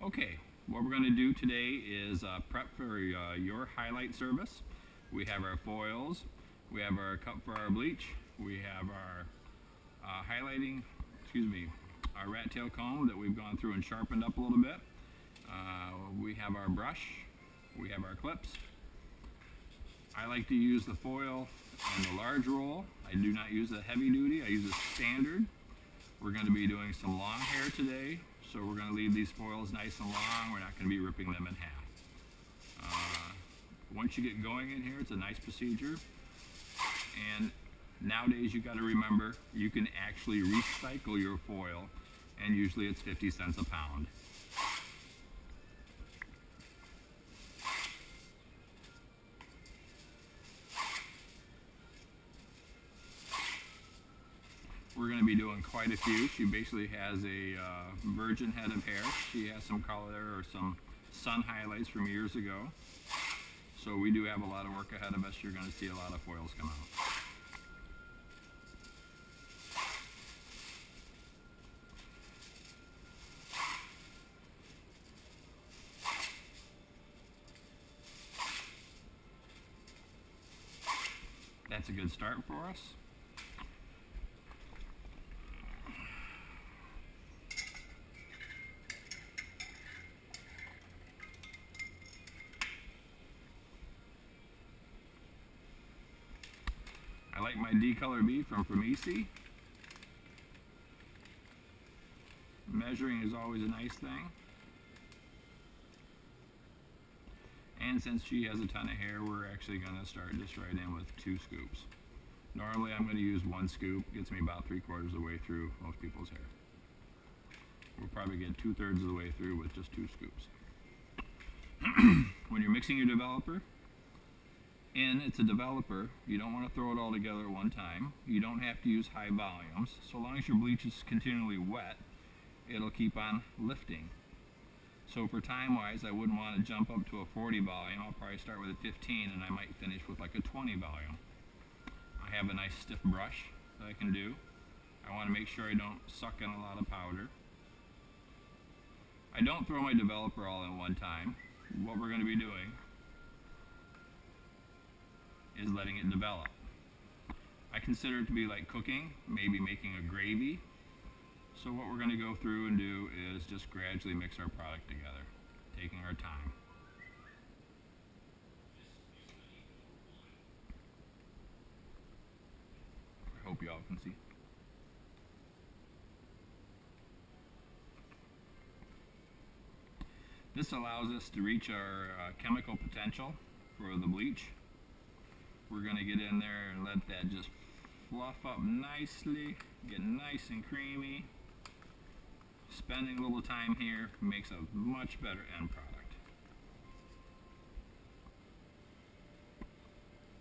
Okay, what we're going to do today is prep for Your Hilight Service. We have our foils, we have our cup for our bleach, we have our our rat tail comb that we've gone through and sharpened up a little bit. We have our brush, we have our clips. I like to use the foil and the large roll. I do not use the heavy duty, I use a standard. We're going to be doing some long hair today, so we're going to leave these foils nice and long. We're not going to be ripping them in half. Once you get going in here, it's a nice procedure. And nowadays you got to remember you can actually recycle your foil, and usually it's 50 cents a pound. We're going to be doing quite a few. She basically has a virgin head of hair. She has some color or some sun highlights from years ago. So we do have a lot of work ahead of us. You're going to see a lot of foils come out. That's a good start for us. I like my D-color bee from Easy. Measuring is always a nice thing. And since she has a ton of hair, we're actually going to start just right in with 2 scoops. Normally I'm going to use 1 scoop. Gets me about 3/4 of the way through most people's hair. We'll probably get 2/3 of the way through with just 2 scoops. When you're mixing your developer, and it's a developer, you don't want to throw it all together at one time. You don't have to use high volumes. So long as your bleach is continually wet, it'll keep on lifting. So for time-wise, I wouldn't want to jump up to a 40 volume. I'll probably start with a 15 and I might finish with like a 20 volume. I have a nice stiff brush that I can do. I want to make sure I don't suck in a lot of powder. I don't throw my developer all in one time. What we're going to be doing is letting it develop. I consider it to be like cooking, maybe making a gravy. So what we're going to go through and do is just gradually mix our product together, taking our time. I hope you all can see. This allows us to reach our chemical potential for the bleach. We're going to get in there and let that just fluff up nicely, get nice and creamy. Spending a little time here makes a much better end product.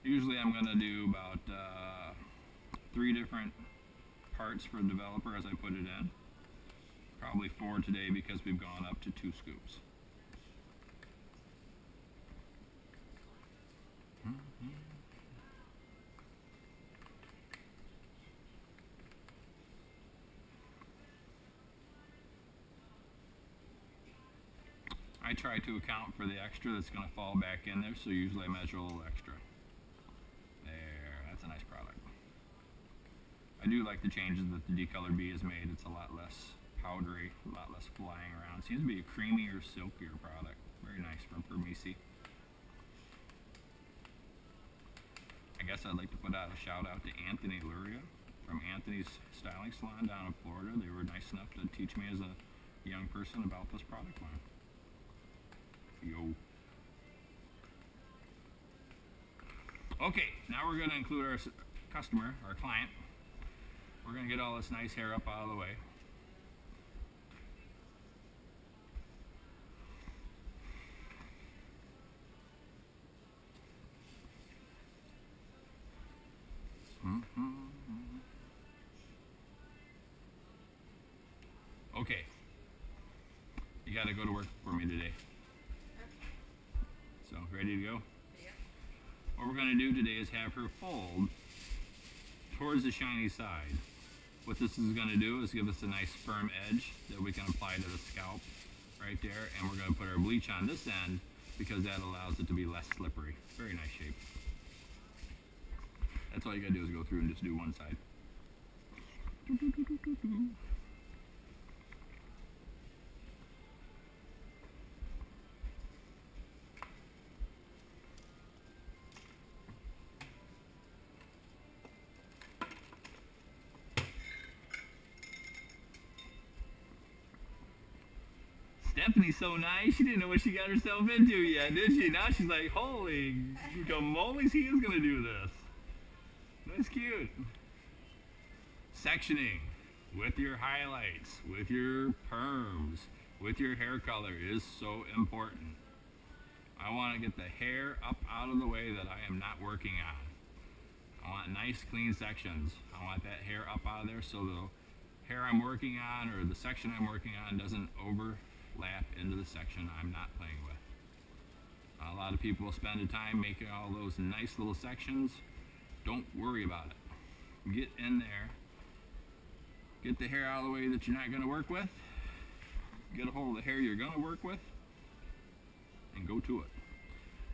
Usually I'm going to do about 3 different parts for a developer as I put it in. Probably 4 today because we've gone up to 2 scoops. I try to account for the extra that's going to fall back in there, so usually I measure a little extra. There, that's a nice product. I do like the changes that the D-color bee has made. It's a lot less powdery, a lot less flying around. It seems to be a creamier, silkier product. Very nice from Permisi. I guess I'd like to put out a shout out to Anthony Luria from Anthony's Styling Salon down in Florida. They were nice enough to teach me as a young person about this product line. Yo. Okay, now we're going to include our customer, our client. We're going to get all this nice hair up out of the way. Okay, you got to go to work for me today. So, ready to go? Yeah. What we're going to do today is have her fold towards the shiny side. What this is going to do is give us a nice firm edge that we can apply to the scalp right there, and we're going to put our bleach on this end because that allows it to be less slippery. Very nice shape. That's all you got to do is go through and just do one side. Stephanie's so nice, she didn't know what she got herself into yet, did she? Now she's like, holy camolies, he is going to do this. That's cute. Sectioning with your highlights, with your perms, with your hair color is so important. I want to get the hair up out of the way that I am not working on. I want nice clean sections. I want that hair up out of there so the hair I'm working on or the section I'm working on doesn't overlap into the section I'm not playing with. A lot of people spend the time making all those nice little sections. Don't worry about it. Get in there. Get the hair out of the way that you're not going to work with. Get a hold of the hair you're going to work with. And go to it.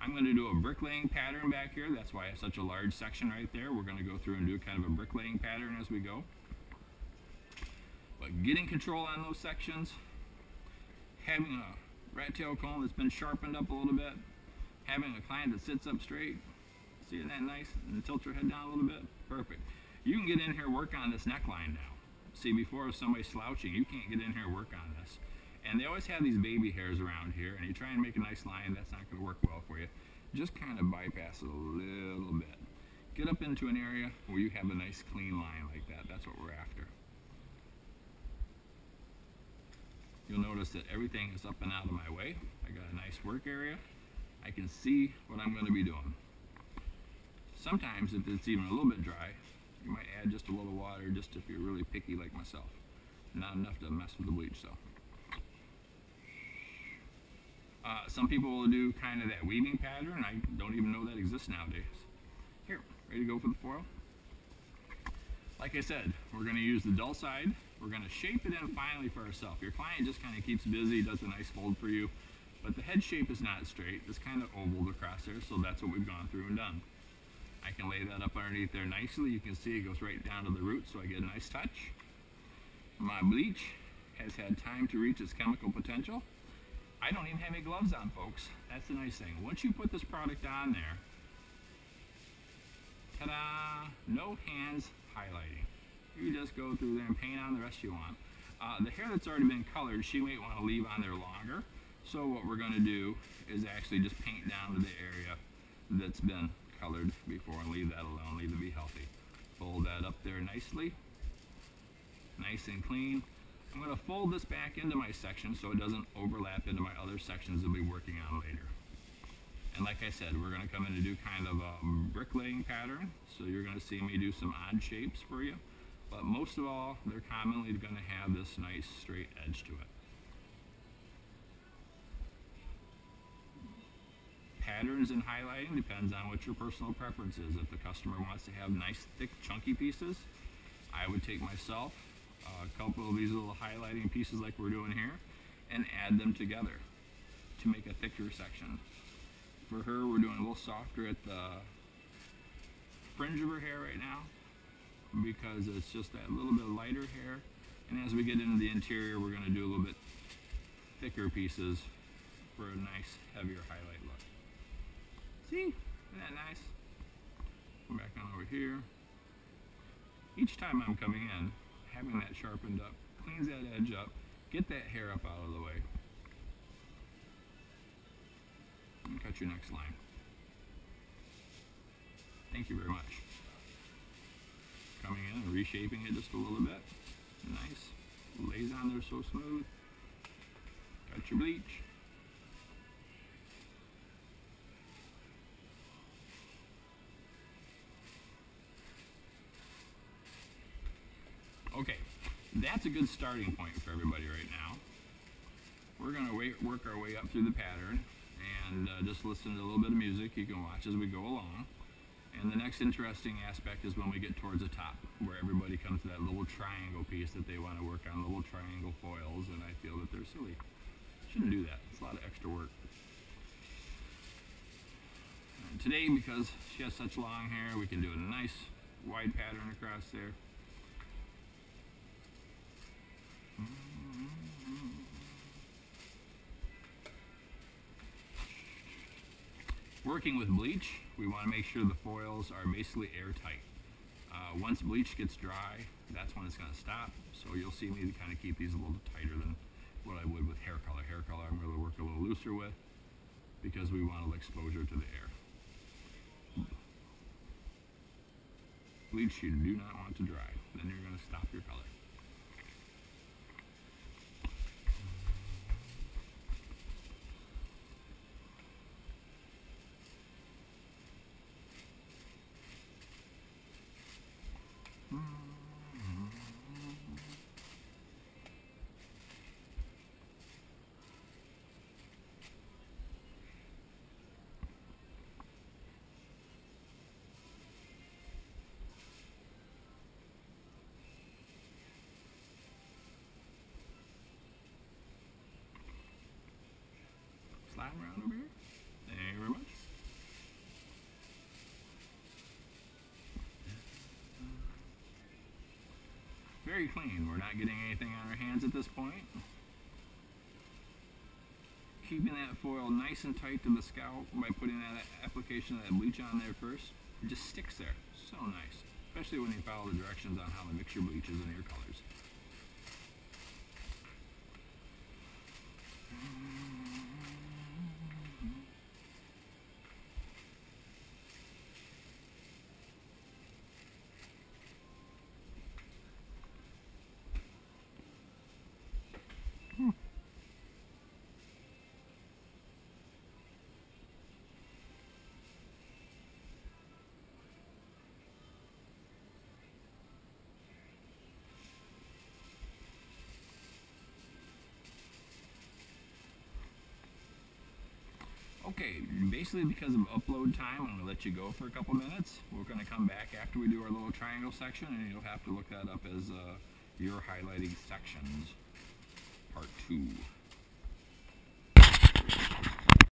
I'm going to do a bricklaying pattern back here. That's why I have such a large section right there. We're going to go through and do kind of a bricklaying pattern as we go. But getting control on those sections, having a rat tail comb that's been sharpened up a little bit, having a client that sits up straight, see that nice, and tilt your head down a little bit, perfect. You can get in here and work on this neckline now. See, before if somebody's slouching, you can't get in here and work on this. And they always have these baby hairs around here, and you try and make a nice line, that's not going to work well for you. Just kind of bypass it a little bit. Get up into an area where you have a nice clean line like that. That's what we're after. You'll notice that everything is up and out of my way. I got a nice work area. I can see what I'm going to be doing. Sometimes if it's even a little bit dry, you might add just a little water just if you're really picky like myself. Not enough to mess with the bleach, so. Some people will do kind of that weaving pattern. I don't even know that exists nowadays. Here, ready to go for the foil? Like I said, we're going to use the dull side. We're going to shape it in finally for ourselves. Your client just kind of keeps busy, does a nice fold for you, but the head shape is not straight. It's kind of ovaled across there, so that's what we've gone through and done. I can lay that up underneath there nicely. You can see it goes right down to the root, so I get a nice touch. My bleach has had time to reach its chemical potential. I don't even have any gloves on, folks. That's the nice thing. Once you put this product on there, ta-da, no hands highlighting. You just go through there and paint on the rest you want. The hair that's already been colored, she might want to leave on there longer. So what we're going to do is actually just paint down to the area that's been colored before and leave that alone, leave it be healthy. Fold that up there nicely, nice and clean. I'm going to fold this back into my section so it doesn't overlap into my other sections I'll be working on later. And like I said, we're going to come in and do kind of a bricklaying pattern, so you're going to see me do some odd shapes for you. But most of all, they're commonly going to have this nice straight edge to it. Patterns and highlighting depends on what your personal preference is. If the customer wants to have nice, thick, chunky pieces, I would take myself a couple of these little highlighting pieces like we're doing here and add them together to make a thicker section. For her, we're doing a little softer at the fringe of her hair right now because it's just that little bit lighter hair. And as we get into the interior, we're going to do a little bit thicker pieces for a nice, heavier highlight look. See? Isn't that nice? Come back on over here. Each time I'm coming in, having that sharpened up, cleans that edge up, get that hair up out of the way. And cut your next line. Thank you very much. Coming in and reshaping it just a little bit. Nice. Lays on there so smooth. Got your bleach. Okay, that's a good starting point for everybody right now. We're going to work our way up through the pattern and just listen to a little bit of music. You can watch as we go along. And the next interesting aspect is when we get towards the top, where everybody comes to that little triangle piece that they want to work on, little triangle foils, and I feel that they're silly. Shouldn't do that. It's a lot of extra work. And today, because she has such long hair, we can do a nice wide pattern across there. Working with bleach, we want to make sure the foils are basically airtight. Once bleach gets dry, that's when it's going to stop. So you'll see me kind of keep these a little tighter than what I would with hair color. Hair color I'm going to work a little looser with because we want a little exposure to the air. Bleach you do not want to dry. Then you're going to stop your color. Slide around over here. Thank you very much. Very clean. We're not getting anything on our hands at this point. Keeping that foil nice and tight to the scalp by putting that application of that bleach on there first. It just sticks there. So nice. Especially when you follow the directions on how to mix your bleaches and your colors. Okay, basically because of upload time, I'm going to let you go for a couple minutes. We're going to come back after we do our little triangle section, and you'll have to look that up as your highlighting sections, part 2.